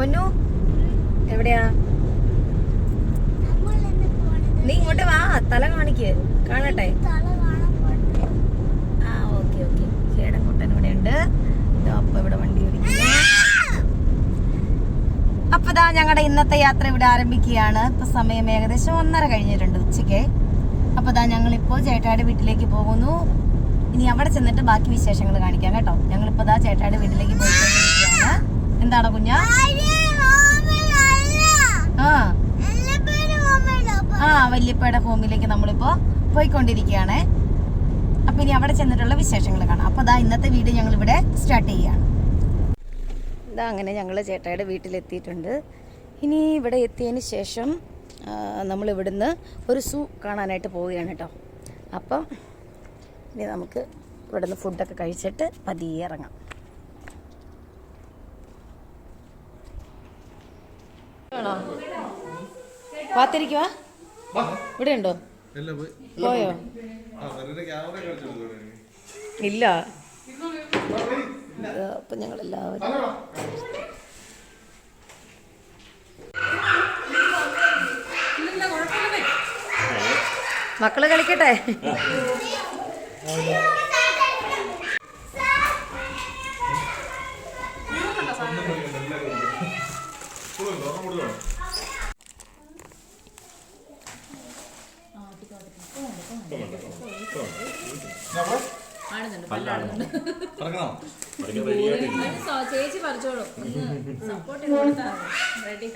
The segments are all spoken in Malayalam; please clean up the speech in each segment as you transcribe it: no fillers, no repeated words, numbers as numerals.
പൊന്നു എവിടെയാ? നീ ഇങ്ങോട്ട് വാ, തല കാണിക്ക്, കാണട്ടെ. ആ ഓക്കെ ഓക്കെ. ചേടൻകുട്ടൻ ഇവിടെ ഉണ്ട്. അപ്പൊ ഇവിടെ വണ്ടി ഓടിക്കുന്നു. അപ്പൊ ഇതാ ഞങ്ങളുടെ ഇന്നത്തെ യാത്ര ഇവിടെ ആരംഭിക്കുകയാണ്. ഇപ്പൊ സമയം ഏകദേശം 1:30 കഴിഞ്ഞിട്ടുണ്ട് ഉച്ചയ്ക്ക്. അപ്പൊ ഇതാ ഞങ്ങളിപ്പോ ചേട്ടായുടെ വീട്ടിലേക്ക് പോകുന്നു. ഇനി അവിടെ ചെന്നിട്ട് ബാക്കി വിശേഷങ്ങൾ കാണിക്കാം കേട്ടോ. ഞങ്ങളിപ്പോ ഇതാ ചേട്ടായുടെ വീട്ടിലേക്ക് പോയിക്കൊണ്ടിരിക്കുകയാണ്. എന്താണ് കുഞ്ഞാ? ആ വല്യപ്പയുടെ ഹോമിലേക്ക് നമ്മളിപ്പോ പോയിക്കൊണ്ടിരിക്കുകയാണ്. അപ്പൊ ഇനി അവിടെ ചെന്നിട്ടുള്ള വിശേഷങ്ങൾ കാണാം. അപ്പൊ ഇതാ ഇന്നത്തെ വീഡിയോ ഞങ്ങൾ ഇവിടെ സ്റ്റാർട്ട് ചെയ്യുകയാണ്. ഇതാ അങ്ങനെ ഞങ്ങൾ ചേട്ടായുടെ വീട്ടിലെത്തിയിട്ടുണ്ട്. ഇനി ഇവിടെ എത്തിയതിന് ശേഷം നമ്മൾ ഇവിടുന്ന് ഒരു സൂ കാണാനായിട്ട് പോവുകയാണ് കേട്ടോ. അപ്പം ഇനി നമുക്ക് ഇവിടുന്ന് ഫുഡൊക്കെ കഴിച്ചിട്ട് പതിയെ ഇറങ്ങാം. ആണോ? കാത്തിരിക്കുവാ? ഇവിടെ ഉണ്ടോ? പോയോ? ഇല്ല. അപ്പൊ ഞങ്ങളെല്ലാവരും മക്കള് കളിക്കട്ടെ. ചേച്ചി പറിച്ചോളൂ. സപ്പോർട്ട് കൊടുത്താ റെഡി.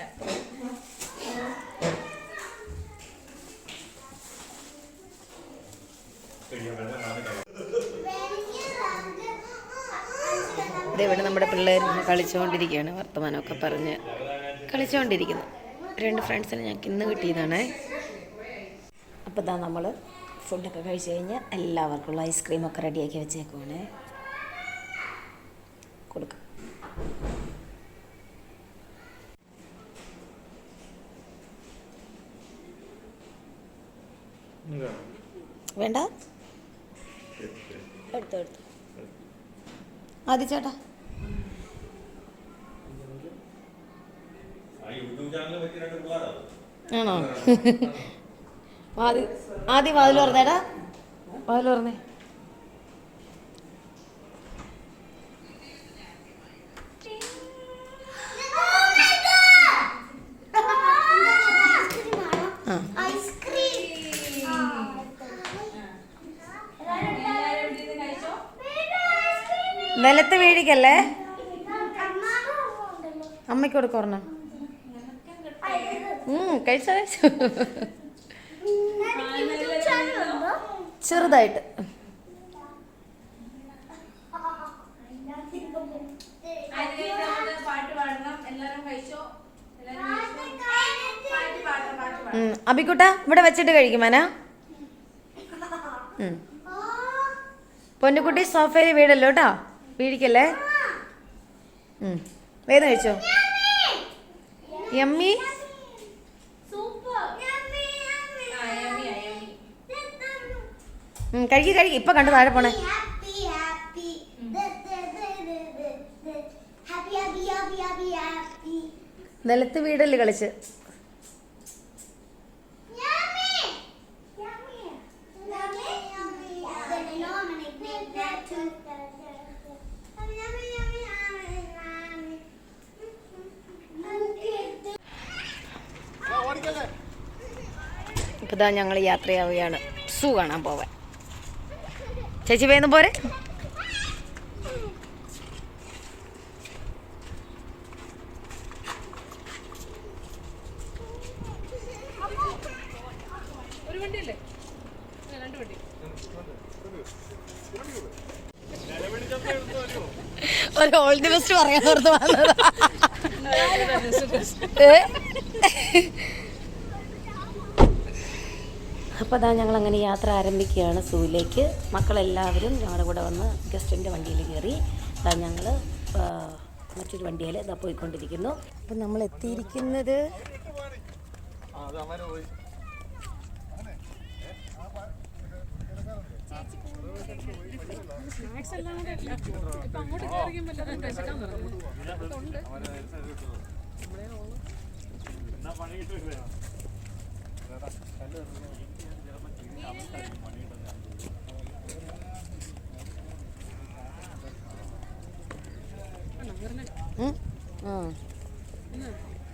ഇവിടെ നമ്മുടെ പിള്ളേർ കളിച്ചുകൊണ്ടിരിക്കുകയാണ്. വർത്തമാനമൊക്കെ പറഞ്ഞ് കളിച്ചുകൊണ്ടിരിക്കുന്നു. 2 ഫ്രണ്ട്സിനെ ഞങ്ങൾക്ക് ഇന്ന് കിട്ടിയതാണ്. അപ്പോൾ ഇതാ നമ്മൾ ഫുഡൊക്കെ കഴിച്ച് കഴിഞ്ഞ് എല്ലാവർക്കുള്ള ഐസ്ക്രീമൊക്കെ റെഡിയാക്കി വെച്ചേക്കുവാണ്. കൊടുക്കാം. വേണ്ട, എടുത്തു ആദ്യ ചേട്ടാ. ആണോ? ആദ്യം വാതിൽ തുറന്നേടാ, വാതിൽ തുറന്നേ. നിലത്ത് വീഴിക്കല്ലേ. അമ്മയ്ക്ക് കൊടുക്കറഞ്ഞ കഴിച്ചോ? ചെറുതായിട്ട്. അബിക്കുട്ട ഇവിടെ വെച്ചിട്ട് കഴിക്കുമാന. പൊന്നുകുട്ടി സോഫയിൽ വീടല്ലോ കേട്ടോ, വീഴിക്കല്ലേ. വേഗം കഴിച്ചോ. യമ്മി. കഴിക്കി കഴിക്കി. ഇപ്പൊ കണ്ടു താഴെ പോണേ. നിലത്ത് വീടല്ലേ കളിച്ച്. ഇപ്പൊ ഇതാ ഞങ്ങൾ യാത്രയാവുകയാണ് സൂ കാണാൻ പോവാൻ. ചേച്ചി വേഗം പോരെ. ഒരു ഓൾ ദി ബെസ്റ്റ് പറയാൻ ഓർത്ത് വന്നത്. അപ്പോൾ അതാ ഞങ്ങൾ അങ്ങനെ യാത്ര ആരംഭിക്കുകയാണ് സൂവിലേക്ക്. മക്കളെല്ലാവരും ഞങ്ങളുടെ കൂടെ വന്ന് ഗസ്റ്റിൻ്റെ വണ്ടിയിൽ കയറി. അതാ ഞങ്ങൾ മറ്റൊരു വണ്ടിയിൽ ഇതാ പോയിക്കൊണ്ടിരിക്കുന്നു. അപ്പം നമ്മൾ എത്തിയിരിക്കുന്നത് സ്നാക്സ് എല്ലാം കൂടെ ഇപ്പം അങ്ങോട്ട് കയറിക്കുമ്പോൾ വിശക്കാൻ തുടങ്ങും.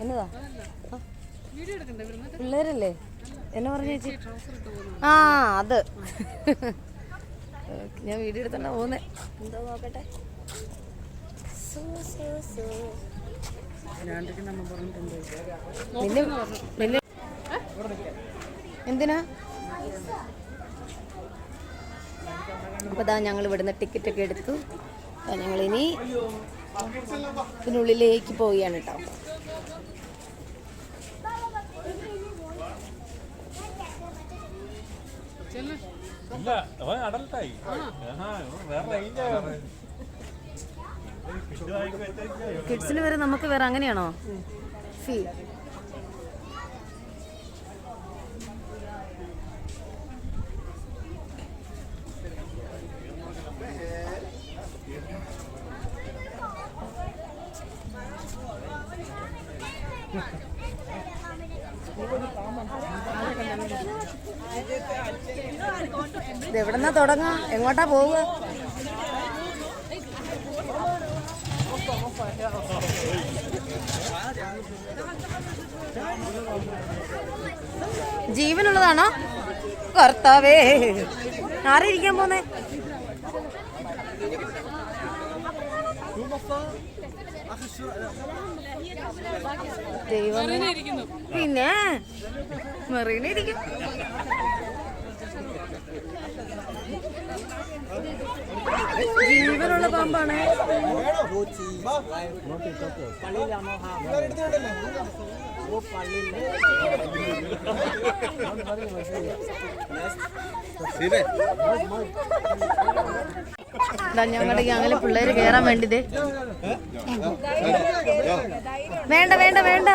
എന്നതാ പിള്ളേരല്ലേ എന്നെ പറഞ്ഞു ചേച്ചി? ആ അത് ഞാൻ വീഡിയോ എടുത്തോണ്ടാ പോകുന്നേ. എന്തോ നോക്കട്ടെ. എന്തിനാ? അപ്പൊ ദാ ഞങ്ങൾ ഇവിടുന്ന് ടിക്കറ്റ് ഒക്കെ എടുത്തു. ഞങ്ങളിനി ഇതിനുള്ളിലേക്ക് പോവുകയാണ് കേട്ടോ. കിഡ്സിന് വരെ നമുക്ക് വേറെ അങ്ങനെയാണോ ഫീ? ഇതെവിടെന്നാ തുടങ്ങാ? എങ്ങോട്ടാ പോവുക? ജീവനുള്ളതാണോ കർത്താവേ? ആരിയിരിക്കാൻ പോന്നേ? ദൈവം. പിന്നെ മെറീനിരിക്കും. ജീവനുള്ള പാമ്പാണ്. ഞങ്ങളുടെ അങ്ങനെ പിള്ളേര് കേറാൻ വേണ്ടിതേ. വേണ്ട വേണ്ട വേണ്ട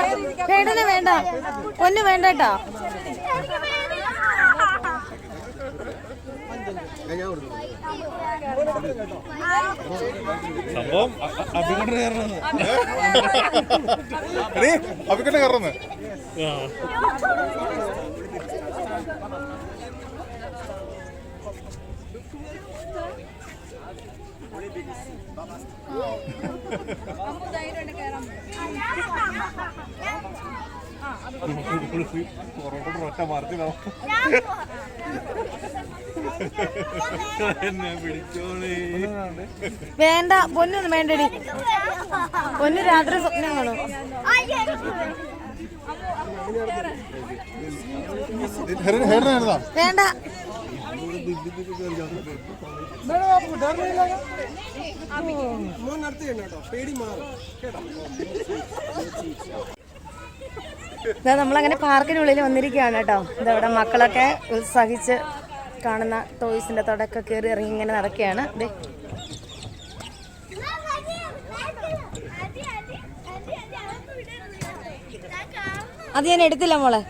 വേണ്ടനെ വേണ്ട ഒന്നും വേണ്ട കേട്ടോ. സംഭവം അഭികൊണ്ട് അഭിക്കൊണ്ട് കയറുന്നത്. ഒറ്റ മറിച്ച് വേണ്ട പൊന്നൊന്നും വേണ്ടടി. പൊന്നു രാത്രി സ്വപ്നം കാണും. വേണ്ട നമ്മളങ്ങനെ പാർക്കിനുള്ളിൽ വന്നിരിക്കുകയാണ് കേട്ടോ. ഇതവിടെ മക്കളൊക്കെ ഉത്സാഹിച്ച് കാണുന്ന ടോയ്സിന്റെ തുടക്ക കയറി ഇറങ്ങി ഇങ്ങനെ നടക്കുകയാണ്. അത് ഞാൻ എടുത്തില്ല മോളെ.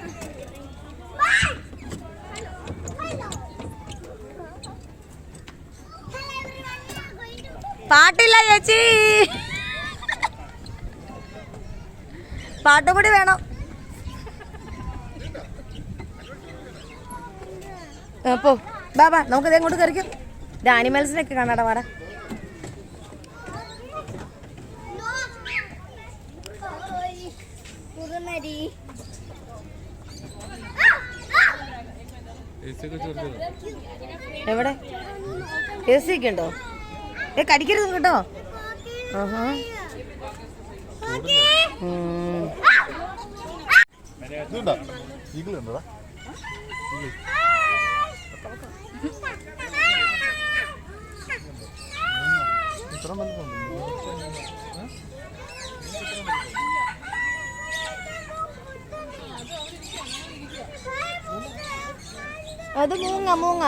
പാട്ടില്ല ചേച്ചി, പാട്ടും കൂടി വേണം. പോ ബാബാ, നമുക്ക് ഇത് എങ്ങോട്ട് കയറിക്കും. ഇത് ആനിമൽസിനൊക്കെ കാണാടാ. വാടാ. എവിടെ എ സി ഒക്കെ ഉണ്ടോ? കടിക്കരുത് കേട്ടോ. അത് മൂങ്ങ മൂങ്ങ.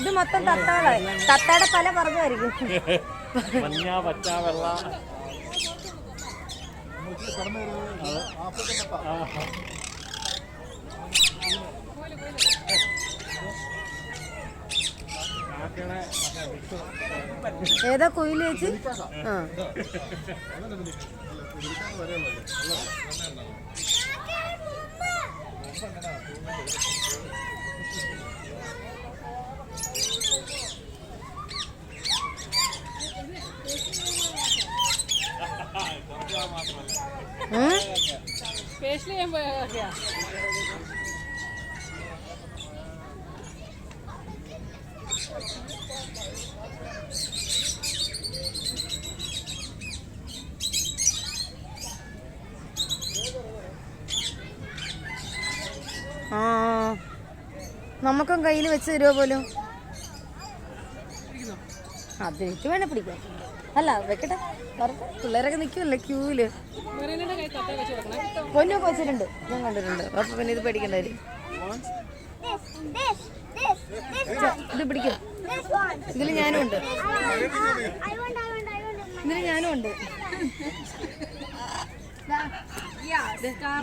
ഇത് മൊത്തം തത്തകളെ, തത്തയുടെ പല പറഞ്ഞായിരിക്കും. മഞ്ഞ പച്ച വെള്ള ഏതാ കുയില് ചേച്ചി? ആ ഫേഷ്യൽ ചെയ്യാൻ പോയാ ആ നമുക്കും കയ്യിൽ വെച്ച് തരുമോ പോലും? അതിലേക്ക് വേണേ പിടിക്കാം. അല്ല വെക്കട്ടെ, പിള്ളേരൊക്കെ നിൽക്കുമല്ലേ ക്യൂവില്. പൊന്നൊക്കെ വെച്ചിട്ടുണ്ട്, ഞാൻ കണ്ടിട്ടുണ്ട്. അപ്പൊ പിന്നെ ഇത് പേടിക്കണ്ട കാര്യം. ഇത് പിടിക്കും. ഇതില് ഞാനും ഉണ്ട്, ഇതില് ഞാനും ഉണ്ട്.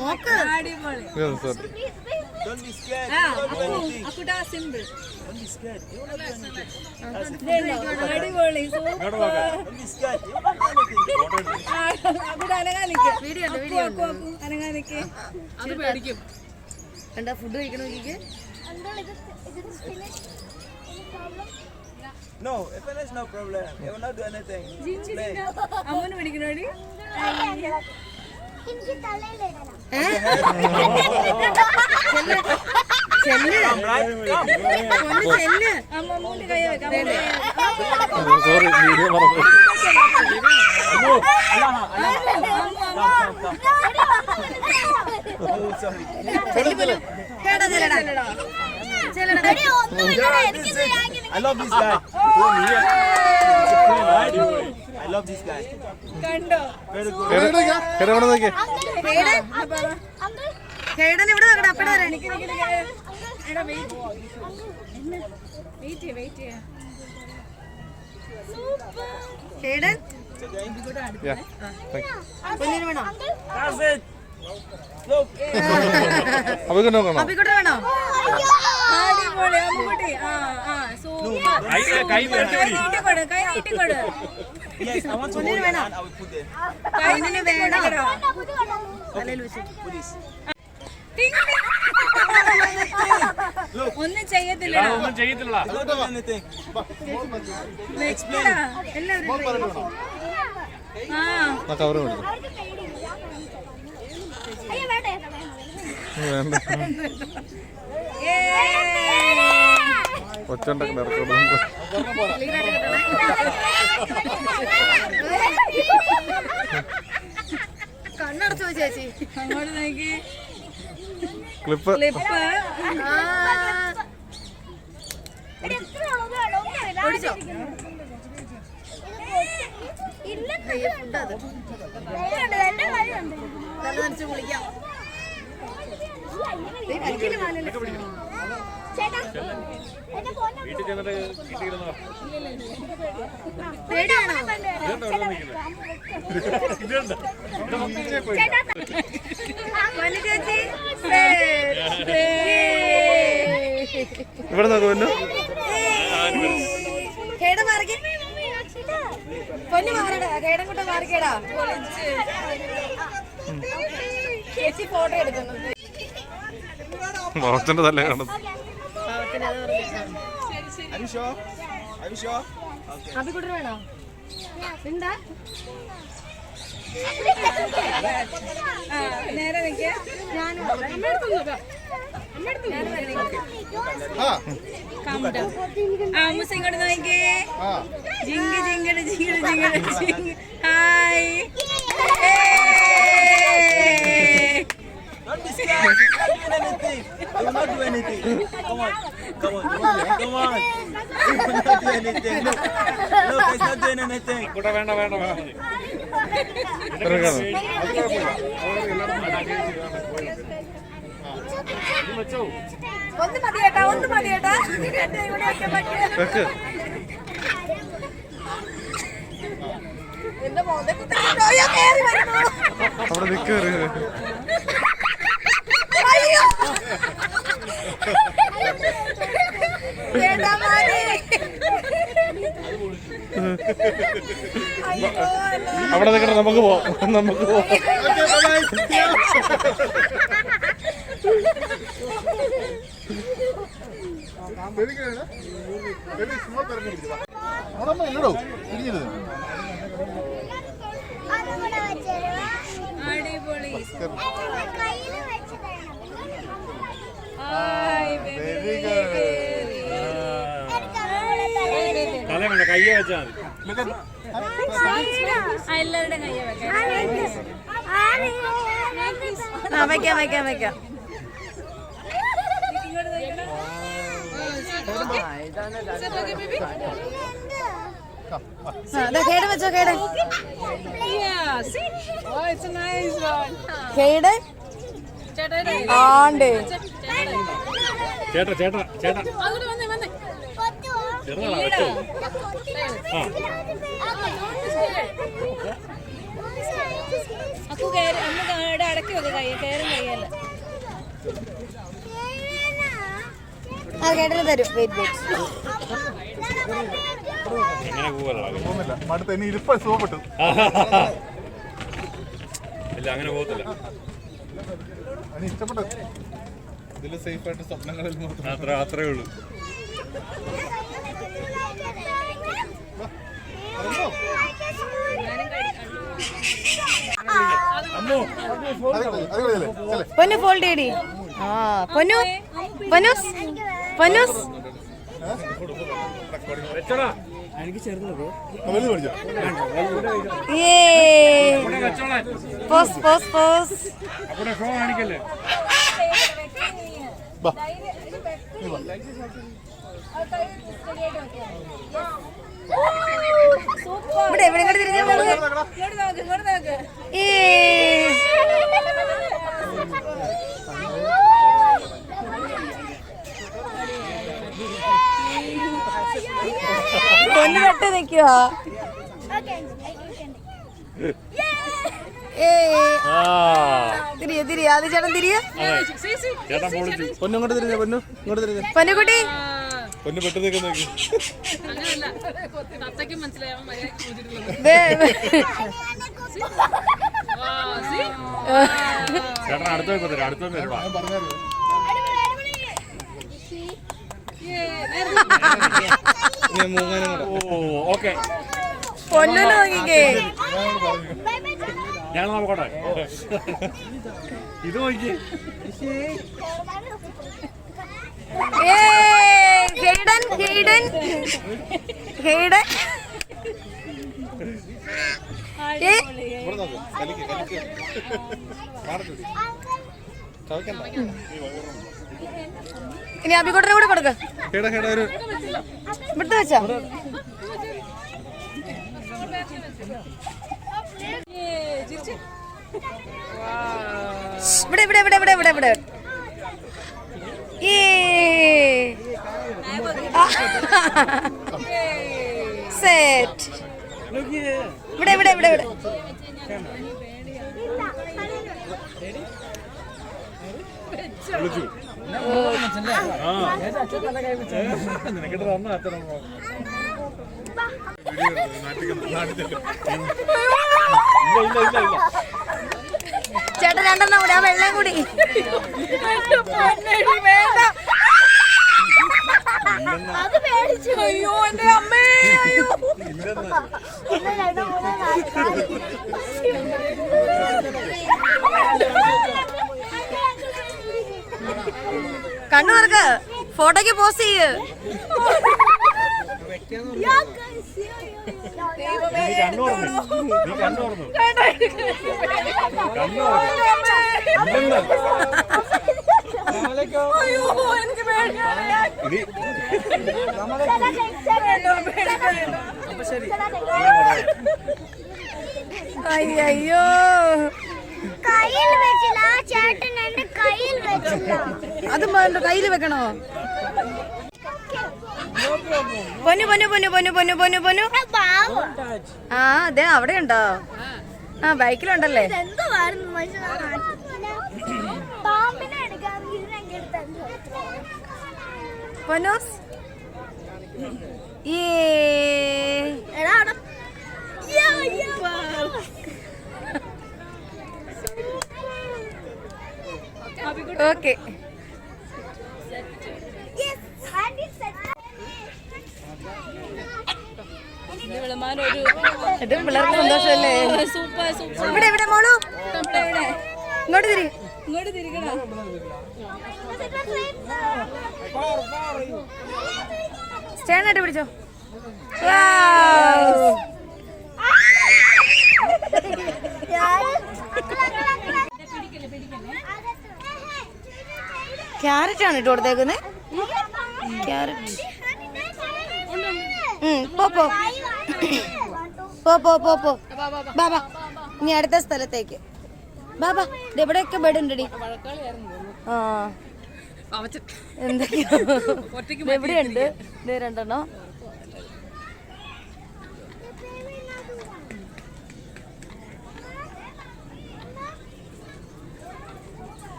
നോക്ക്. കണ്ടാ ഫുഡ് കഴിക്കണ നോക്കിക്ക്. No, if there's no problem, it will not do anything. അമ്മന് പിടിക്കണോടി. അമ്മൂന്റെ കൈ വെക്കാം. സോറി വീഡിയോ പറഞ്ഞു I love this guy. I love this guy. കണ്ടോ? Very good. നോക്കിയേ ഹേടൻ ഇവിടെ നോക്കട്ടെ, അപ്പഴ വരാൻ. ഹേടൻ പൊന്നിന് വേണോ? That's it. Look. അഭിക്കുട്ടനെ നോക്കണം. അപ്പിക്കുട്ടൻ വേണോ? അടിപൊളി അമ്മൂട്ടി. സൂപ്പർ. കൈ നീട്ടിക്കൊടു, കൈ നീട്ടിക്കൊടു. Yes, I want to hold your hand. I will put there. കൈ നീട്ടിക്കൊടു. Put this. ഒന്നും ചെയ്യത്തില്ലടാ. ഒന്നും ചെയ്യത്തില്ല. It's not doing anything. വെക്കടാ. എല്ലാവരും ആ കവർ കൊടുക്കും. വേണ്ട ഒച്ചണ്ടൊക്കെ ഇറക്കണം. കണ്ണടച്ചു പോയി ചേച്ചി. അങ്ങോട്ട് നോക്കി. Clip clip. ഓടിച്ചോ? നനച്ച് കുളിക്കാം. വീട്ടിൽ ചെന്നിട്ട് കിട്ടിയിരുന്നോ? പേടിയാണോ? മനു ചേച്ചി ഇവിടെ നോക്കുമല്ലോ. കേട മാറിക്കേ, പൊന്നു മാറടാ, കേടം കൂട്ട മാറിക്കേടാ. ചേച്ചി ഫോട്ടോ എടുക്കുന്നത് മോഹത്തിന്റെ തല്ലേ കാണുന്നത്. Are you sure? Are you sure? Okay. അഭിക്കുട്ടൻ വേണോ? എന്താ നേരെ നിൽക്കേ. അമ്മൂസ് ഇങ്ങോട്ട് നോക്കിയേ. ജിങ്ക് ജിങ്കട് ജിങ്കട് ജിങ്കട് ജിങ്ക്. Hi. Don't be scared. It's not doing anything. It will not do anything. Come on. Come on. Come on. It will not do anything. Look. Look, it's not doing anything. കൂട്ട വേണ്ട വേണ്ട വേണ്ട. ഒന്ന് മതി കേട്ടോ. ഒന്ന് മതി കേട്ടാ. എന്റെ ഇവിടെ വെക്കാൻ പറ്റില്ല. വെക്ക്. എന്റെ മോനെ കുത്തിയിട്ട് അയ്യോ, കേറി വരുന്നു. അവിടെ നിൽക്കറ്. അയ്യോ. വേണ്ട മോനെ. അയ്യോ, അവിടെ നിൽക്കണം, നമുക്ക് പോവാം, നമുക്ക് പോവാം. ഇല്ലടോ തിരിഞ്ഞിരുന്നു. അടിപൊളി. തല വേണ്ട, കയ്യെ വെച്ചാൽ മതി. എല്ലാവരുടെ കയ്യെ വെക്കാം. വെക്കാം വെക്കാം വെക്കാം. കേട് വെച്ചോ, കേട് കേട് ആണ്ട്. ചേട്ടാ ചേട്ടാ ചേട്ടാ ചെറുതാ വെച്ചോ. ആ അക്കു കയറി അന്ന് അടക്കി വെക്കുക. കൈ കയറും കയ്യല്ല. ആ കേട്ടിന് തരും. Wait wait. എങ്ങനെ പോവല്ല, മടുത്ത് ഇനി ഇരിപ്പ സുഖപ്പെട്ടു. ഇല്ല അങ്ങനെ പോകത്തില്ല. അതിന് ഇഷ്ടപ്പെട്ടു. ഇതില് സേഫ് ആയിട്ട് സ്വപ്നങ്ങളിൽ മാത്രം. അത്രേ ഉള്ളൂ. പൊന്നു ഫോൾഡ് ചെയ്യടി. ആ പൊന്നു പൊന്നൂസ് പൊന്നൂസ് വെച്ചോടാ. Pose pose pose. അവിടെ ഷോ കാണിക്കല്ലേ. ഇവിടെ ഇവിടെ ഇങ്ങോട്ട് തിരിഞ്ഞു. പൊന്നു തൊട്ട് നിൽക്കുക. തിരിയ തിരിയ അത് ചേട്ടൻ തിരിയ. ചേട്ടാ പൊളിച്ചു. പൊന്നു ഇങ്ങോട്ട് തിരിഞ്ഞ, പൊന്നു ഇങ്ങോട്ട് തിരിഞ്ഞ. പൊന്നുകുട്ടി പൊന്നു പെട്ടെന്ന് നിൽക്കുന്ന നോക്കി. ചേട്ടൻ അടുത്ത വെക്കത്തില്ല, അടുത്ത വരുവാ. ഓക്കെ പൊന്നു നോക്കിക്കേ. ഞാൻ നോക്കട്ടെ. ഇത് നോക്കി. Hayden Hayden Hayden. ഇവിടെ നോക്ക്, കലിക്ക് കലിക്ക്. ഇനി അബിക്കോട്ടനെ കൂടെ കൊടുക്ക. കേടാ കേടാ ഒരു ഇവിടുത്തെ വെച്ചാ. ഇവിടെ ഇവിടെ ഇവിടെ ഇവിടെ ഇവിടെ ഇവിടെ. സെറ്റ്. ഇവിടെ ഇവിടെ ഇവിടെ ഇവിടെ. വിളിച്ചു. നിനക്കിട്ട് തന്ന അത്ര ചേട്ടൻ രണ്ടെണ്ണം കൂടി. ആ വെള്ളം കൂടി. അയ്യോ എന്റെ അമ്മേ. കണ്ണു തുറക്ക്. ഫോട്ടോക്ക് പോസ്റ്റ് ചെയ്യ്. നീ കണ്ണു തുറന്നു. നീ കണ്ണു തുറന്നു. കണ്ണു അയ്യോ എനിക്ക് പേടിയാണ്. അയ്യോ കയ്യിൽ വെച്ചില്ല. ചേട്ടൻ എന്റെ കയ്യിൽ വെച്ചില്ല. അത് കയ്യിൽ വെക്കണോ? പൊന്നു പൊന്നു പൊന്നു പൊന്നു പൊന്നു പൊന്നു പൊന്നു. ആ അതെ അവിടെ ഉണ്ടോ? ആ ബൈക്കിലുണ്ടല്ലേ? പൊന്നൂസ് ഓക്കെ. പിള്ളേർക്ക് സന്തോഷല്ലേ? ഇവിടെ ഇവിടെ മോളു ഇങ്ങോട്ട് തിരി. ഇങ്ങോട്ട് തിരിക്കണോ? സ്റ്റേണായിട്ട് പിടിച്ചോ. ക്യാരറ്റ് ആണ് ഇട്ട് കൊടുത്തേക്കുന്നത്. ക്യാരറ്റ് പോ പോ പോ പോ പോ പോ ബാബാ ഇനി അടുത്ത സ്ഥലത്തേക്ക് ബാബാ. എവിടെയൊക്കെ ബെഡ് ഉണ്ടടി. ആ എന്തൊക്കെയാ എവിടെയുണ്ട്? രണ്ടെണ്ണോ.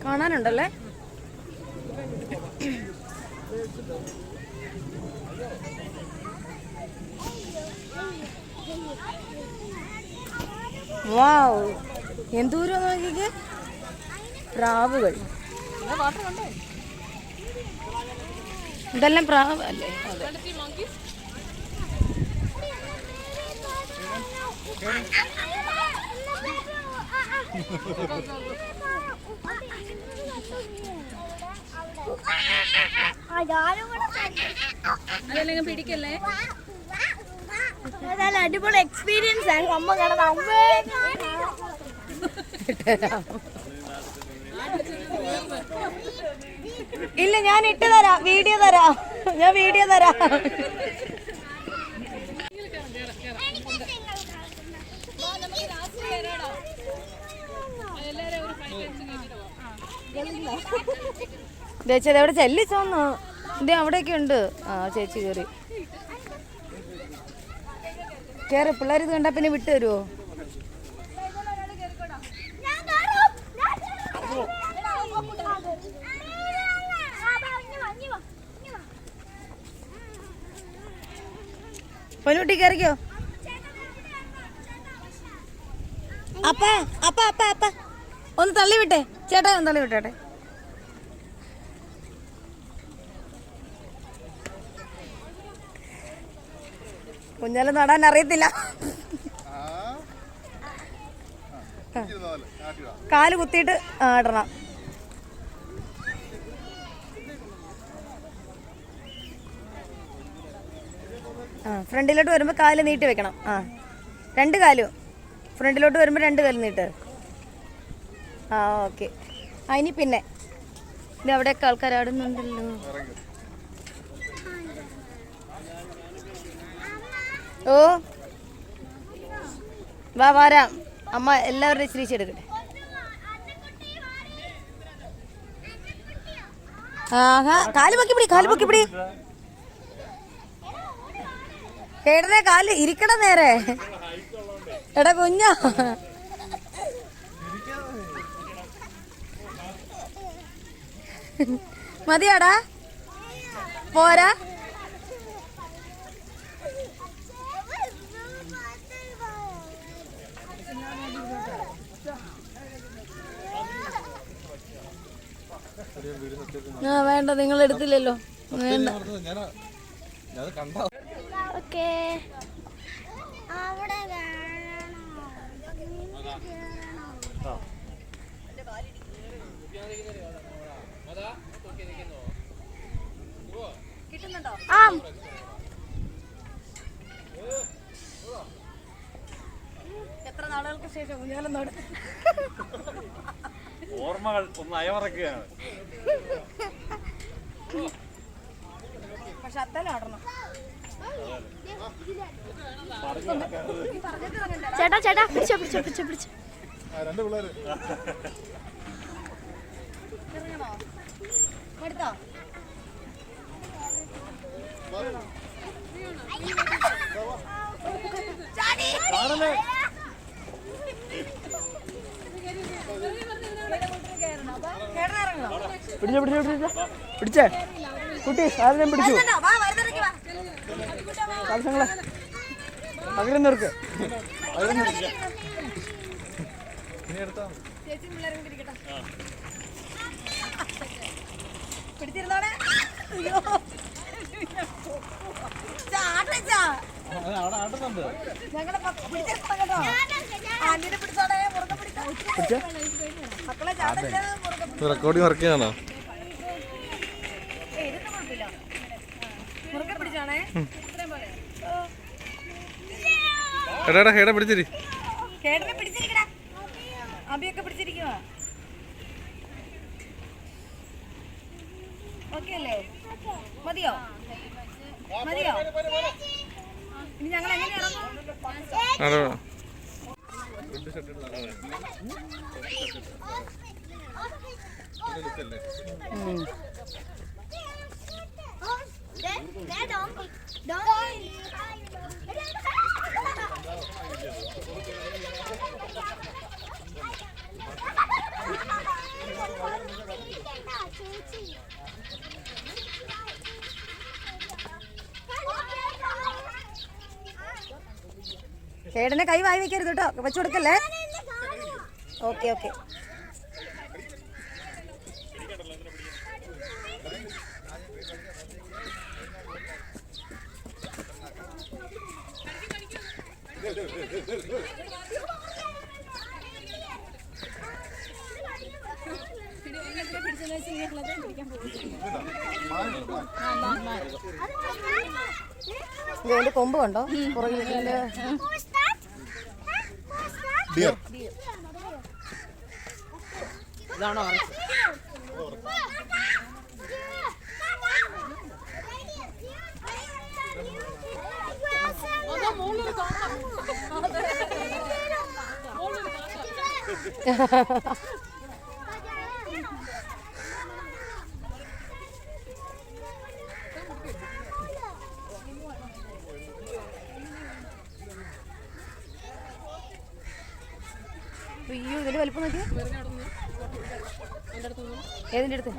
കാണാനുണ്ടല്ലേ? വാവ് എന്തൂരം നോക്കിക്കേ. പ്രാവുകൾ. ഇതെല്ലാം പ്രാവ് അല്ലേ? അതെല്ലാം പിടിക്കല്ലേ? അടിപൊളി എക്സ്പീരിയൻസ് ആണ്. അമ്മ കാണാൻ ഇല്ല ഞാൻ ഇട്ട് തരാം. വീഡിയോ തരാം. ഞാൻ വീഡിയോ തരാം. ചേച്ചി എവിടെ ചെല്ലിച്ചോന്ന്? ഇതേ അവിടെയൊക്കെ ഉണ്ട്. ആ ചേച്ചി കയറി കയറി. പിള്ളേർ ഇത് കണ്ടാ പിന്നെ വിട്ടു തരുമോ? പൊന്നുകുട്ടി കയറിക്കോ. അപ്പ അപ്പ അപ്പ അപ്പ ഒന്ന് തള്ളിവിട്ടെ. ചേട്ടാ ഒന്ന് തള്ളിവിട്ടെ. കുഞ്ഞാലും നടാൻ അറിയത്തില്ല. കാല് കുത്തിയിട്ട് ഇടണം. ആ ഫ്രണ്ടിലോട്ട് വരുമ്പോൾ കാല് നീട്ടി വെക്കണം. ആ രണ്ട് കാലും ഫ്രണ്ടിലോട്ട് വരുമ്പോൾ രണ്ട് കാലും നീട്ട്. ആ ഓക്കെ. ആ ഇനി പിന്നെ ഇത് അവിടെയൊക്കെ ആൾക്കാർ ആടുന്നുണ്ടല്ലോ. ഓ വാ വരാം. അമ്മ എല്ലാവരുടെയും ഇച്ചിരിച്ചെടുക്കട്ടെ. ആഹാ കാല് പൊക്കി പിടി. കാല് പൊക്കി പിടി. കേടനെ കാല് ഇരിക്കണ നേരെ. എടാ കുഞ്ഞാ മതിയാടാ പോരാ. ആ വേണ്ട നിങ്ങൾ എടുത്തില്ലല്ലോ. വേണ്ട. ഓക്കേ അവിടെ കിട്ടുന്നുണ്ടോ? ആ എത്ര നാളുകൾക്ക് ശേഷം ഊഞ്ഞാലെന്നോട് ഓർമ്മകൾ ഒന്ന് അയവറക്കുകയാണ്. പക്ഷെ അത്തലാടണം. ചേട്ടാ ചേട്ടാ പിടിച്ചോ പിടിച്ചോ പിടിച്ചോ പിടിച്ചോ. രണ്ട് പിള്ളേര് എടുത്തോ പിടിച്ചോ പിടിച്ചോ പിടിച്ചോ പിടിച്ചേ കുട്ടി ആരെയും പിടിച്ചു കാൽസങ്ങളെ പകരം നിർക്ക് പിടിച്ചിരുന്നോടെ ഞങ്ങളെ പിടിച്ചിരുന്നോ കേട്ടോ. ആന്റിനെ പിടിച്ചോടെ മുറുകെ പിടിച്ചോ. മക്കളെ ചാടല്ലേ മുറുകെ റെക്കോർഡിങ് വർക്ക് ചെയ്യാണോ? മുറുകെ പിടിച്ചോണേ. എടാ ഹേടാ പിടിച്ചിരി. കേടനെ പിടിച്ചിരിക്കടാ. അബിയൊക്കെ പിടിച്ചിരിക്കുവാ. ഓക്കെ അല്ലേ? മതിയോ മതിയോ? ഇനി ഞങ്ങൾ എങ്ങനെ ഇറങ്ങും? അതെ ചേട്ടനെ കൈ വായി വെക്കരുത് കേട്ടോ. വെച്ചു കൊടുക്കല്ലേ? Okay okay. ഇതിന്റെ കൊമ്പ് കണ്ടോ പുറകിൽ? ഡിയർ ഇതാണോ അയ്യോ ഇതിന്റെ വലിപ്പം നോക്കി. ഏതിന്റെ അടുത്ത്?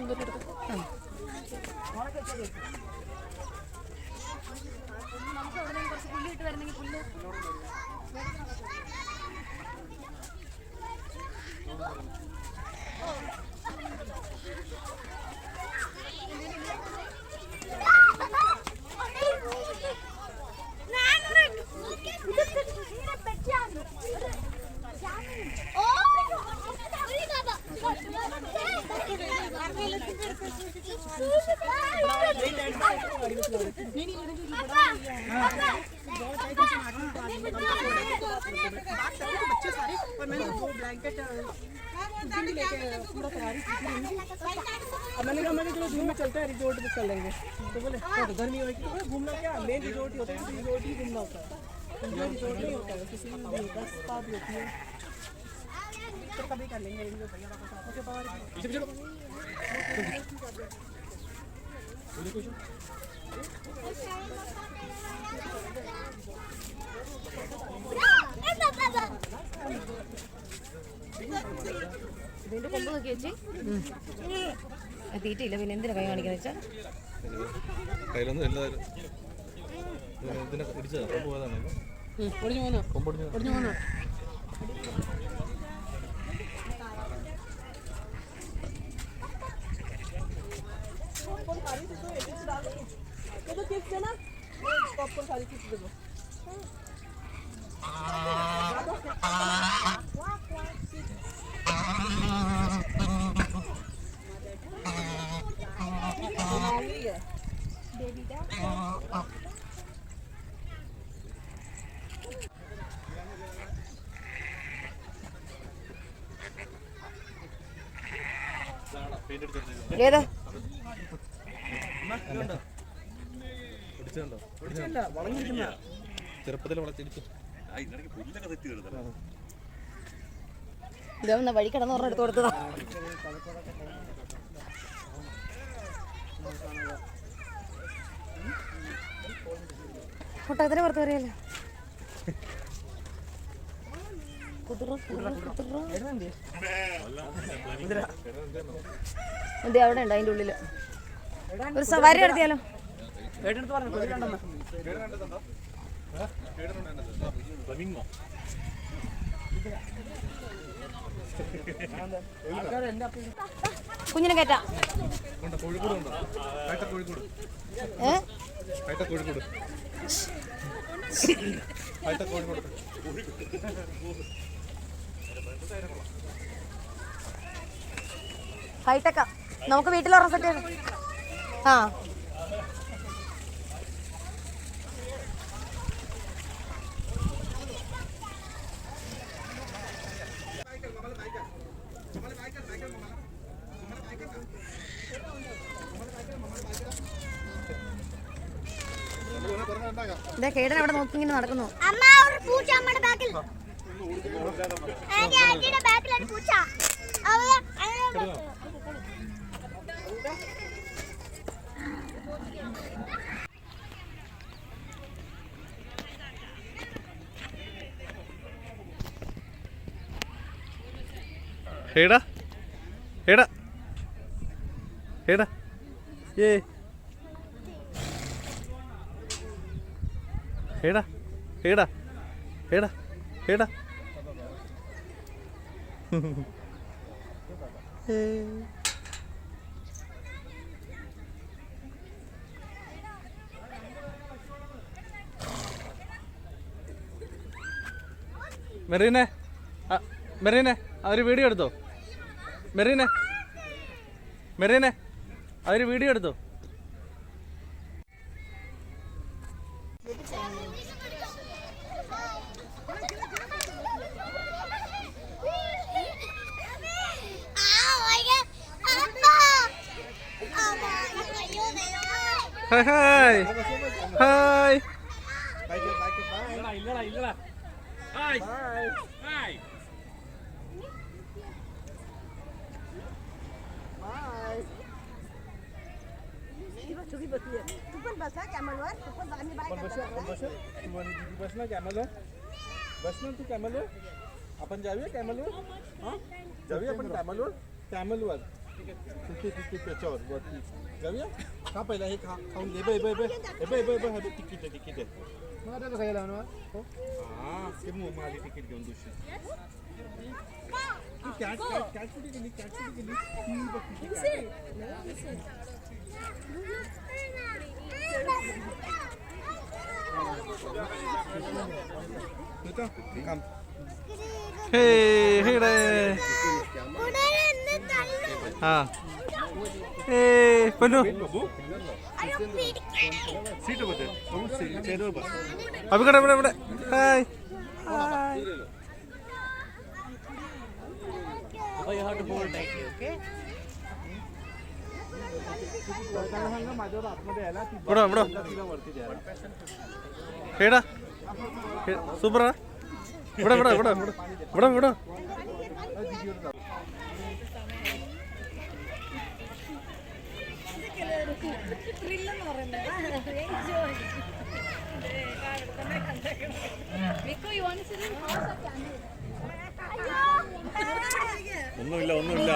मैंने कहा मैंने चलो जूम में चलते हैं रिजोर्ट बुक कर लेंगे तो बोले गर्मी होगी तो घूमना क्या मेन रिजोर्ट ही होता है रिजोर्ट ही घूमना होता है रिजोर्ट नहीं होता है किसी में नहीं होता स्पा भी होती है तो कभी कर लेंगे भैया ओके बाहर ഇതിന്റെ കൊമ്പ് നോക്കി വെച്ച് തീറ്റയില്ല. പിന്നെ എന്തിനാ കൈ കാണിക്കുന്ന വെച്ചാൽ കയ്യിലൊന്നും എല്ലാവരും ഇതിനൊക്കെ പിടിച്ചതാ. കൊമ്പ് പോയതാണ്. ഒടിഞ്ഞു പോന്നോ ഏതാ? പിടിച്ചോ പിടിച്ചല്ല, വളഞ്ഞിരിക്കുന്ന. ചെറുപ്പത്തിൽ വളച്ചിരിക്കും. ഇതൊന്ന് വഴി കിടന്ന് പറഞ്ഞ എടുത്ത് കൊടുത്തതാ. ഒട്ടകത്തിന് പുറത്ത് കയറിയല്ലോ. അതെ അവിടെ ഉണ്ട് അതിൻ്റെ ഉള്ളില്. ഒരു സവാരി നടത്തിയാലോ? ഏട്ടടുത്ത് പറഞ്ഞു കൊതിരണ്ടെന്ന്. കുഞ്ഞിനെ കയറ്റാം. കോഴിക്കോട് ഉണ്ടോ? കോഴിക്കോട് കോഴിക്കോട് കോഴിക്കോട് ഹൈടെക്കാ. നമുക്ക് വീട്ടിൽ ഉറ സെറ്റ് ചെയ്യണം. ആ ഇതാ കേടൻ അവിടെ നോക്കി ഇങ്ങനെ നടക്കുന്നു. അമ്മ ഒരു പൂച്ച അമ്മയുടെ ബാക്കിൽ ആന്റിയുടെ ബാക്കിലാണ് പൂച്ച. ഏടാ ഏടാ ഏടാ ഏ ഏടാ ഏടാ ഏടാ ഏടാ മെറീനെ മെറീനെ അവര് വീഡിയോ എടുത്തോ? മെറീനെ മെറീനെ അവര് വീഡിയോ എടുത്തോ? ഹായ് ഹായ് ഹായ് ഇല്ലടാ ഇല്ലടാ. Hi hi. बसना तू कॅमलवर. आपण जाऊया कॅमलवर. हा जाऊया आपण कॅमलवर. कॅमलवर तिथे त्याच्यावर वरती जाऊया. खा पहिला हे खा. खाऊन दे. हे तिकीट आहे. हा ते माझी तिकीट घेऊन दुसरी. कॅट कुठे गेली? അഭികട ഇവിടെ ഇവിടെ. Hi hi. ഇവിടെ ഇവിടെ ഏടാ സൂപ്പറാ. ഇവിടെ ഇവിടെ ഇവിടെ ഇവിടെ ഇവിടെ ഒന്നുമില്ല.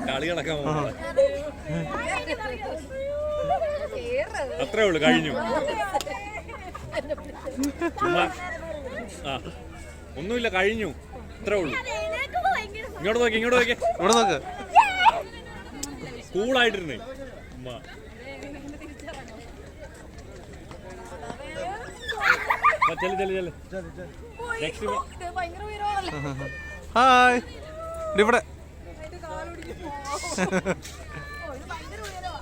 കളി കിടക്കാൻ അത്രേ ഉള്ളു. കഴിഞ്ഞു. ആ ഒന്നുമില്ല. കഴിഞ്ഞു. ഇത്രേ ഉള്ളു. ഇങ്ങോട്ട് നോക്കി ഇവിടെ നോക്ക്. കൂളായിട്ടിരുന്നേ ഉമ്മ. ചെല് നെക്സ്റ്റ് ഭയങ്കര ഉയരമാണല്ലോ. ഹായ് ഇവിടെ അതിന്റെ കാലൊടിഞ്ഞ് ഓ, ഇത് ഭയങ്കര ഉയരമാ.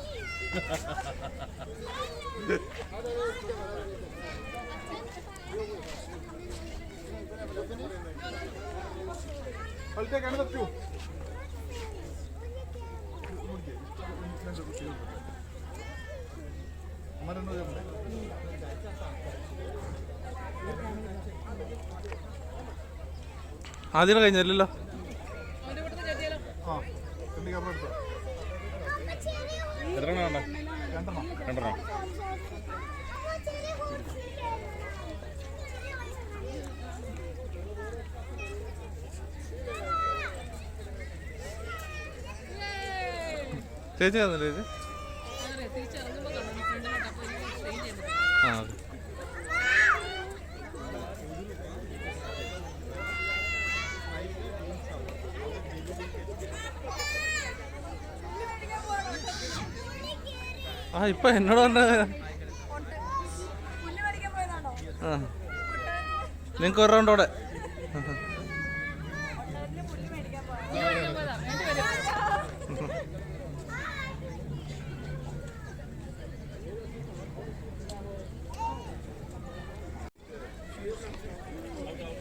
ആദ്യം കഴിഞ്ഞല്ലോ. എത്രണ്ണം വേണ്ട? രണ്ടെണ്ണം. ചേച്ചി വന്നില്ലേ ചേച്ചി? ആ ഓക്കെ. ആ ഇപ്പൊ എന്നോട് പറഞ്ഞ പുല്ല് മേടിക്കാൻ പോയതാണോ? ആ നിങ്ങൾക്ക് ഒരു റൗണ്ട് അവിടെ. പുല്ല് മേടിക്കാൻ പോയതാ.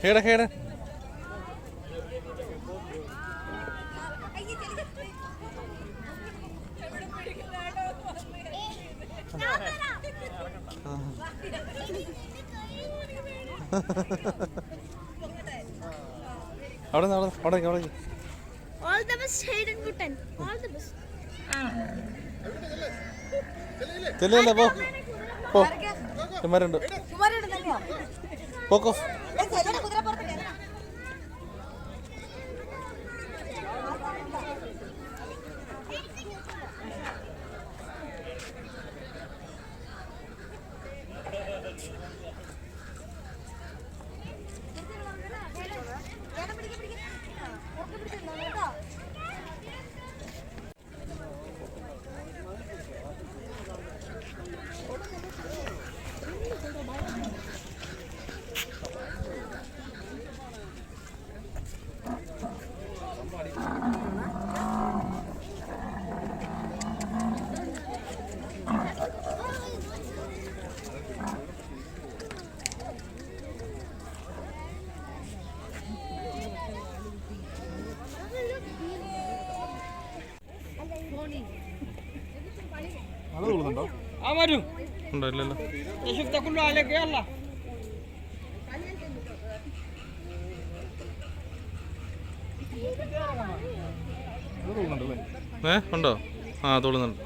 ഹേട ഹേട അവിടെ അവിടെ All the best, Hayden Gutten. All the best. ചെല്ലല്ലേ പോ പോ ഇമാരുണ്ട് കുമാരേട്ടൻ തന്നെയോ? പോക്കോ. ചേട്ടൻ്റെ കുതിരപ്പുറത്തല്ലേ? ഉണ്ടോ ഇല്ലല്ലോ. ഉണ്ടോ? ആ തോളുന്നുണ്ട്.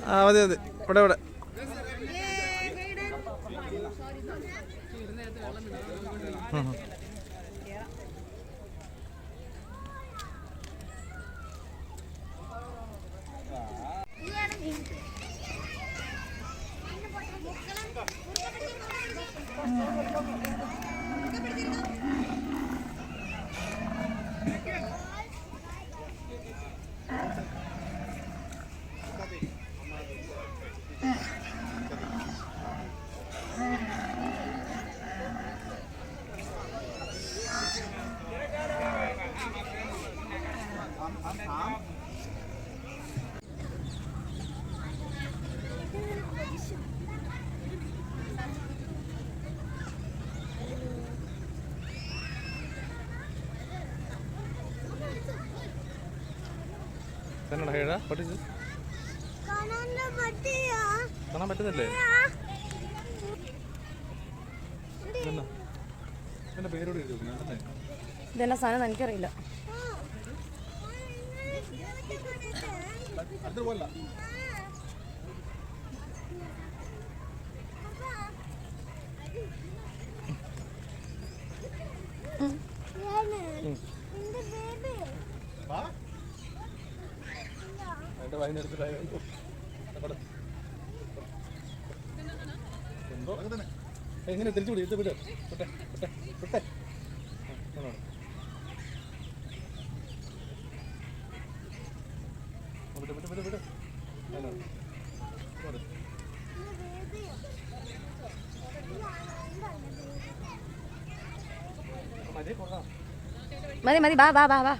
ആ മതി മതി ഇവിടെ ഇവിടെ. എന്നാടാ ഹേടാ പഠിച്ചു കാണാൻ പറ്റുന്നില്ലേ? എന്റെ പേരോട് ഇതെന്നാ സാധനം എനിക്കറിയില്ല. എങ്ങനെ തിരിച്ചു വിടും? ഇത് വിട് വിട്ടെ വിട്ടെ വിട്ടെ. വിട് വിട് വിട് വിട് മതി മതി, വാ വാ വാ വാ.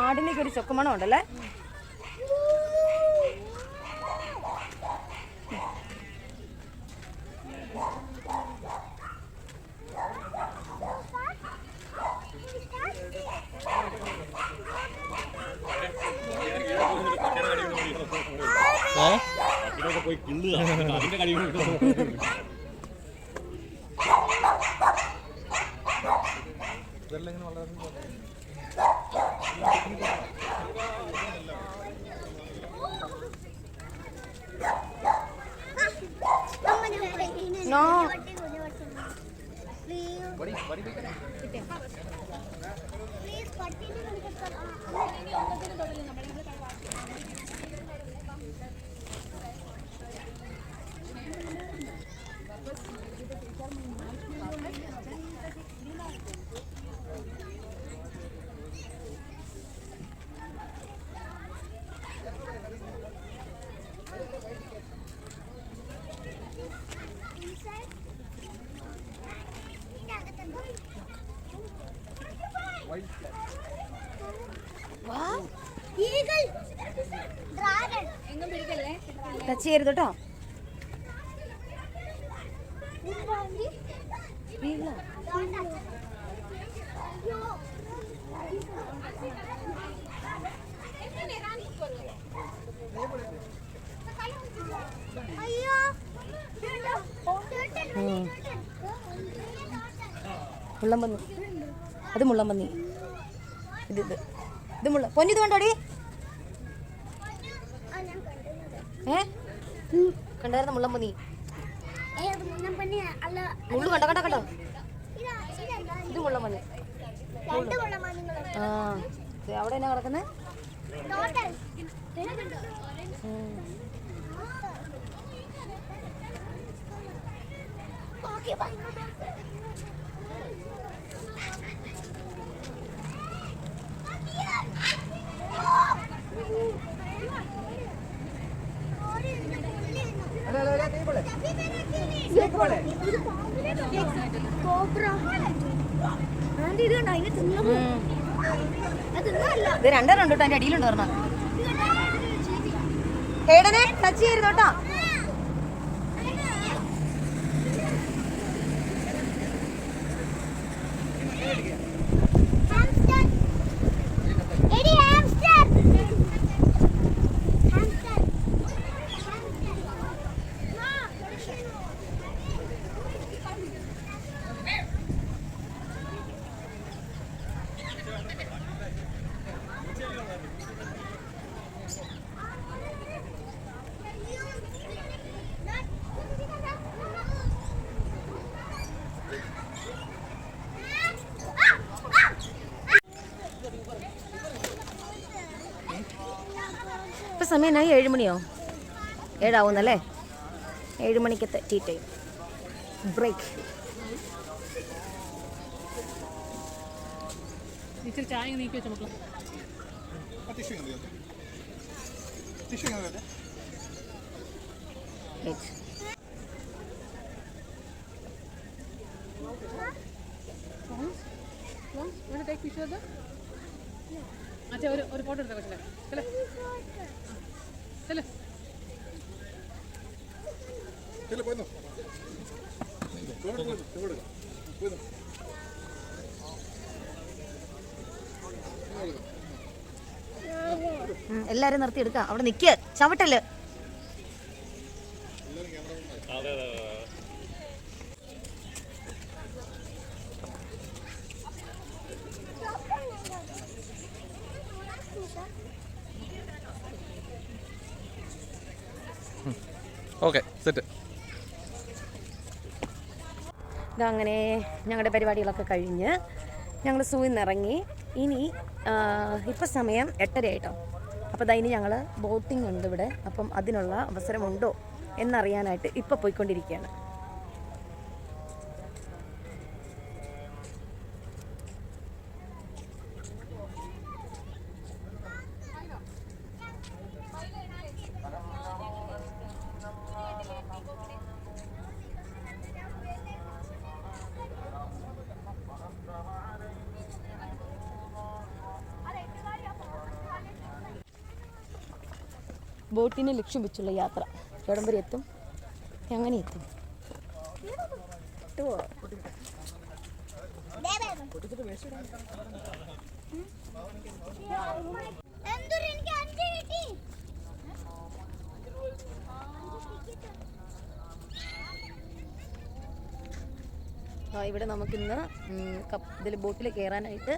ആടിനൊക്കെ ഒരു ചൊക്കുമണം ഉണ്ടല്ലേ. പോയി കിള്ളുക, അതിന്റെ കഴിവ് നോ. ടച്ച് ചെയ്യരുത് കേട്ടോ. മുള്ളംപന്നി, അത് മുള്ളംപന്നി. ഇത് മുള്ള പൊന്നിത് കണ്ടോടി. കണ്ടായിരുന്നു മുള്ളംപന്നി. മുള്ളു കണ്ടോ കണ്ടോ കണ്ടോ. ഇത് മുള്ളംപന്നി. ആ അവിടെ എന്നാ കിടക്കുന്നത്. ഇത് രണ്ടെണ്ണം ഉണ്ട് കേട്ടോ. അതിന്റെ അടിയിലുണ്ട് പറഞ്ഞ. ഹേടനെ ടച്ച് ചെയ്യരുത് കേട്ടോ. ഇപ്പം സമയം എന്നായി? 7 മണിയോ? 7 ആവുന്നല്ലേ. 7 മണിക്കത്തെ ടീ ടൈം ബ്രേക്ക്. ചായ നീക്കി വെച്ച മക്കളെ. अच्छा ഒരു ഫോട്ടോ എടുത്തോ കൊച്ചല്ലേ. ചെല്ലേ ചെല്ലേ പോയി എല്ലാരും നിർത്തി എടുക്കാം. അവിടെ നിക്ക്, ചവിട്ടല്. Okay set. ഇതങ്ങനെ ഞങ്ങളുടെ പരിപാടികളൊക്കെ കഴിഞ്ഞ് ഞങ്ങൾ സൂയിൽ നിന്ന് ഇറങ്ങി. ഇനി ഇപ്പം സമയം 8:30 ആയിട്ടോ. അപ്പോൾ ഇനി ഞങ്ങൾ ബോട്ടിംഗ് ഉണ്ട് ഇവിടെ. അപ്പം അതിനുള്ള അവസരമുണ്ടോ എന്നറിയാനായിട്ട് ഇപ്പോൾ പോയിക്കൊണ്ടിരിക്കുകയാണ്. ബോട്ടിനെ ലക്ഷ്യം വെച്ചുള്ള യാത്ര എവിടം വരെ എത്തും, എങ്ങനെ എത്തും? ഇവിടെ നമുക്കിന്ന് ഇതിൽ ബോട്ടിൽ കയറാനായിട്ട്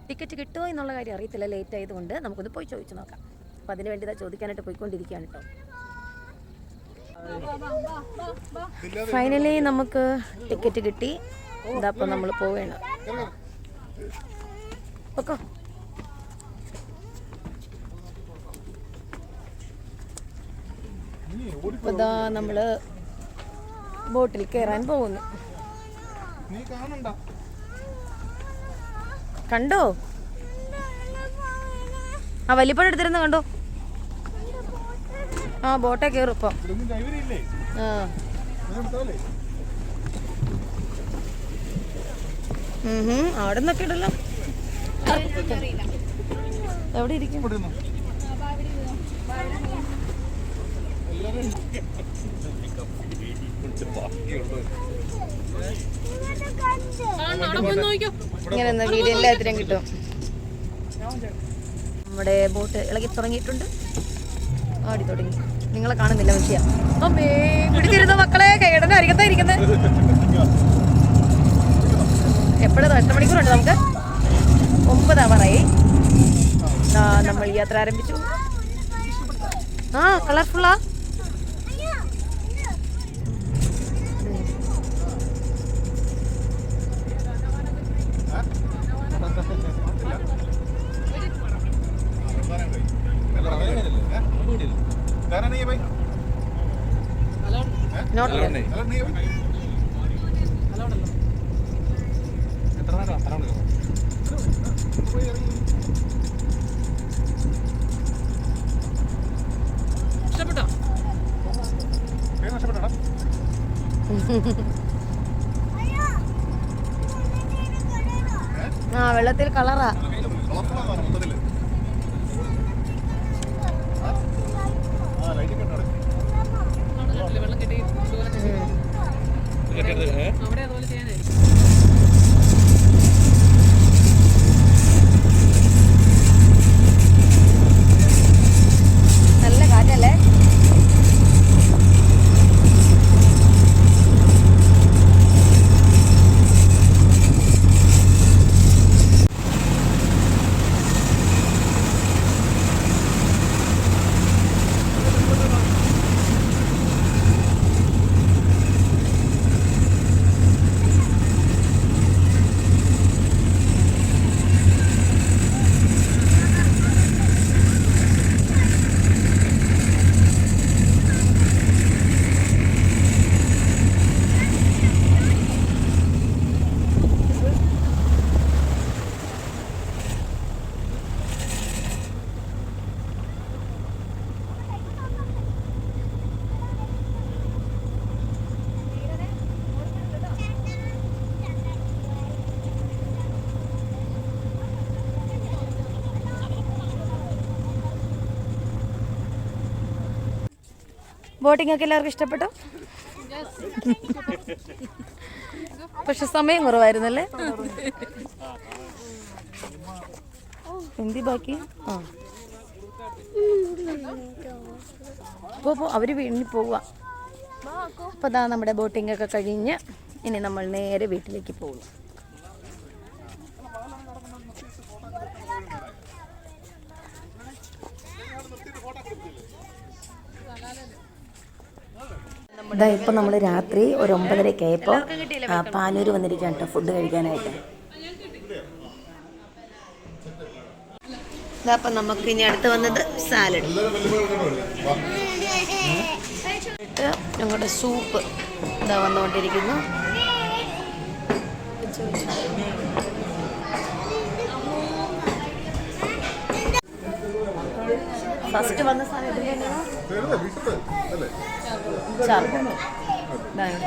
ടിക്കറ്റ് കിട്ടുമോ എന്നുള്ള കാര്യം അറിയത്തില്ല. ലേറ്റ് ആയതുകൊണ്ട് നമുക്കൊന്ന് പോയി ചോദിച്ചു നോക്കാം. അപ്പോൾ അതിന് വേണ്ടി ചോദിക്കാനായിട്ട് പോയിക്കൊണ്ടിരിക്കുകയാണ് കേട്ടോ. ഫൈനലി നമുക്ക് ടിക്കറ്റ് കിട്ടി. ഇതപ്പോൾ നമ്മൾ പോവുകയാണ്. ഓക്കോ ഇതാ നമ്മൾ ബോട്ടിൽ കയറാൻ പോകുന്നു. കണ്ടോ? ആ വലിയപ്പഴം എടുത്തിരുന്ന് കണ്ടോ? ആ ബോട്ടേ കയറും ഇപ്പം. അവിടെ നിന്നൊക്കെ ഇടല്ലോ. എവിടെ ഇരിക്കും? ഇങ്ങനെ വീഡിയോ എല്ലാത്തിനും കിട്ടും. നമ്മുടെ ബോട്ട് ഇളകി തുടങ്ങിയിട്ടുണ്ട്. ആടി തുടങ്ങി. നിങ്ങളെ കാണുന്നില്ല പക്ഷേ. അമ്മേ പിടിച്ചിരുന്ന മക്കളെ കൈടന അരികത്തായിരിക്കുന്നത്. എപ്പോഴും 8 മണിക്കൂറുണ്ട് നമുക്ക്. 9 ആവാറായി. നമ്മൾ യാത്ര ആരംഭിച്ചു. ആ കളർഫുള്ളാ. ആ വെള്ളത്തിൽ കളറാ. നല്ല കാറ്റല്ലേ? ബോട്ടിംഗ് ഒക്കെ എല്ലാവർക്കും ഇഷ്ടപ്പെട്ടോ? പക്ഷെ സമയം കുറവായിരുന്നല്ലേ. എന്തി ബാക്കി? ആ പോ അവര് വീട്ടിൽ പോവുക. അപ്പോൾ അതാ നമ്മുടെ ബോട്ടിംഗ് ഒക്കെ കഴിഞ്ഞ് ഇനി നമ്മൾ നേരെ വീട്ടിലേക്ക് പോകുന്നു. ഇതാ ഇപ്പം നമ്മൾ രാത്രി ഒരു 9:30 ആയപ്പോൾ പാനൂർ വന്നിരിക്കുകയാണ് കേട്ടോ ഫുഡ് കഴിക്കാനായിട്ട്. ഇതാ അപ്പം നമുക്ക് ഇനി അടുത്ത് വന്നത് സാലഡ്, ഞങ്ങളുടെ സൂപ്പ് ഇതാ വന്നുകൊണ്ടിരിക്കുന്നു. ഫസ്റ്റ് വന്ന സാധനം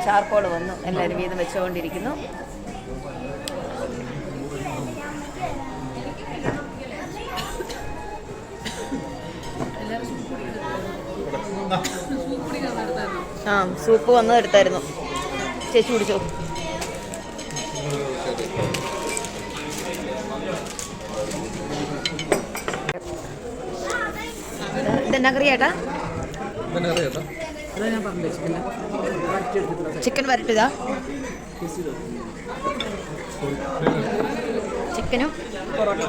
ചാർക്കോൾ വന്നു. എല്ലാവരും വീതം വെച്ചുകൊണ്ടിരിക്കുന്നു. ആ സൂപ്പ് വന്നത് എടുത്തായിരുന്നു. ചേച്ചി കുടിച്ചോ? ഇതെന്നാ കറി ചേട്ടാ? ചിക്കൻ വരട്ടിയതാ. ചിക്കനും പൊറോട്ട.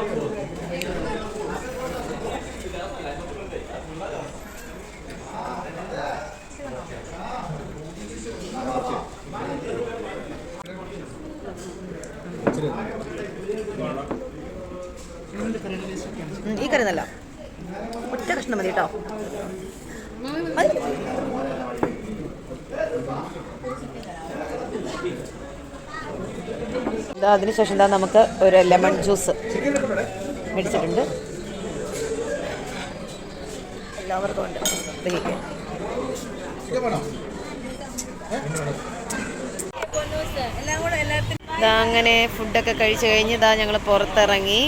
ഈ കറി നല്ല ഒറ്റ കഷ്ണം മതി കേട്ടോ. അതിനുശേഷം എന്താ നമുക്ക് ഒരു ലെമൺ ജ്യൂസ് മേടിച്ചിട്ടുണ്ട്. എല്ലാവർക്കും ഉണ്ട്. അങ്ങനെ ഫുഡൊക്കെ കഴിച്ചു കഴിഞ്ഞ് ഇതാ ഞങ്ങൾ പുറത്തിറങ്ങി.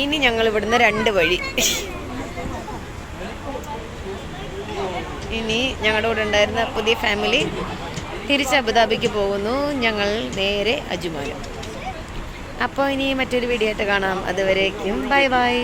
ഇനി ഞങ്ങൾ ഇവിടുന്ന് 2 വഴി. ഇനി ഞങ്ങളുടെ കൂടെ ഉണ്ടായിരുന്ന പുതിയ ഫാമിലി തിരിച്ച് അബുദാബിക്ക് പോകുന്നു. ഞങ്ങൾ നേരെ അജ്മാൻ. അപ്പോൾ ഇനി മറ്റൊരു വീഡിയോ ആയിട്ട് കാണാം. അതുവരേക്കും ബൈ ബൈ.